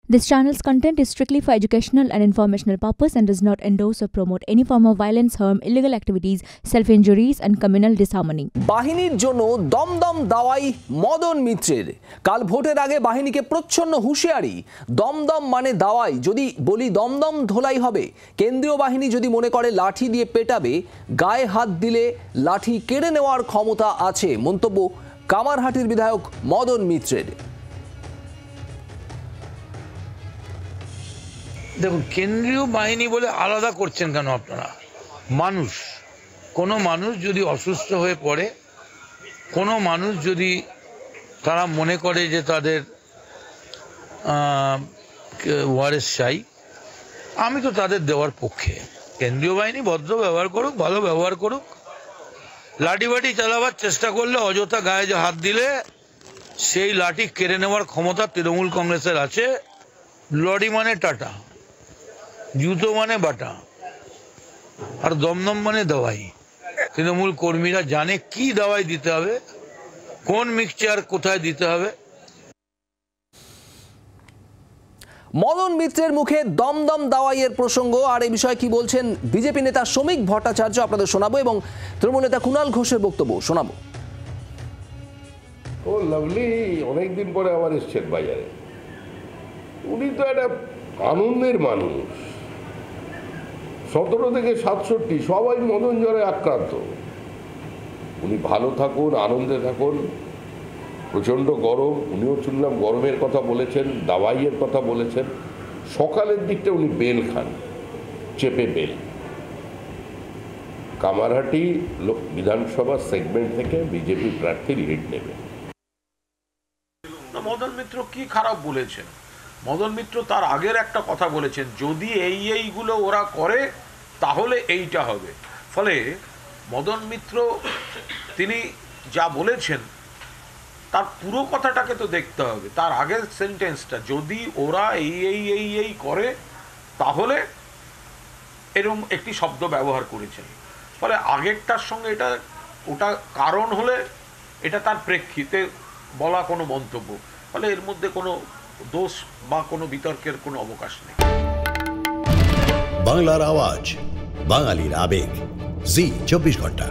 This channel's content is strictly for educational and informational purpose and does not endorse or promote any form of violence, harm, illegal activities, self-injuries and communal disharmony. বাহিনীর জন্য দমদম দাওয়াই মদন মিত্রের। কাল ভোটের আগে বাহিনীকে প্রচ্ছন্ন হুঁশিয়ারি, দমদম মানে দাওয়াই, যদি বলি দমদম ধোলাই হবে। কেন্দ্রীয় বাহিনী যদি মনে করে লাঠি দিয়ে পেটাবে, গায়ে হাত দিলে লাঠি কেড়ে নেওয়ার ক্ষমতা আছে, মন্তব্য কামারহাটির বিধায়ক মদন মিত্রের। দেখুন, কেন্দ্রীয় বাহিনী বলে আলাদা করছেন কেন আপনারা? কোনো মানুষ যদি অসুস্থ হয়ে পড়ে, কোনো মানুষ যদি তারা মনে করে যে তাদের ওয়ারেস চাই, আমি তো তাদের দেওয়ার পক্ষে। কেন্দ্রীয় বাহিনী ভদ্র ব্যবহার করুক, ভালো ব্যবহার করুক। লাঠিবাটি চালাবার চেষ্টা করলে, অযথা গায়ে হাত দিলে সেই লাঠি কেড়ে নেওয়ার ক্ষমতা তৃণমূল কংগ্রেসের আছে। লরি মানে টাটা, জুতো মানে বাটা, আর দমদম মানে দাওয়াই। তৃণমূল কর্মীরা জানে কি দাওয়াই দিতে হবে, কোন মিক্সচার কোথায় দিতে হবে। মদন মিত্রের মুখে দমদম দাওয়াইয়ের প্রসঙ্গ, আর এই বিষয়ে কি বলছেন বিজেপি নেতা শ্রমিক ভট্টাচার্য আপনাদের শোনাবো, এবং তৃণমূল নেতা কুণাল ঘোষের বক্তব্য শোনাবো। ও লাভলি অনেকদিন পরে আবার এসছেন বাজারে। উনি তো একটা আনন্দের মানুষ। 17 থেকে 67 সবাই মদন জ্বরে আক্রান্ত। উনি ভালো থাকুন, আনন্দে থাকুন। প্রচণ্ড গরম, উনিও শুনলাম গরমের কথা বলেছেন, দাওয়াইয়ের কথা বলেছেন। সকালের দিকটা উনি বেল খান, চেপে বেল। কামারহাটি বিধানসভা সেগমেন্ট থেকে বিজেপি প্রার্থী লিড নেবে। মদন মিত্র কি খারাপ বলেছেন? মদন মিত্র তার আগের একটা কথা বলেছেন, যদি এইগুলো ওরা করে তাহলে এইটা হবে। ফলে মদন মিত্র তিনি যা বলেছেন তার পুরো কথাটাকে তো দেখতে হবে। তার আগের সেন্টেন্সটা, যদি ওরা এই করে তাহলে, এরকম একটি শব্দ ব্যবহার করেছেন। ফলে আগেরটার সঙ্গে ওটা কারণ হলে এটা তার প্রেক্ষিতে বলা কোনো মন্তব্য। ফলে এর মধ্যে কোনো দোষ বা কোনো বিতর্কের কোনো অবকাশ নেই। বাংলার আওয়াজ, বাঙালির আবেগ, জি 24 ঘন্টা।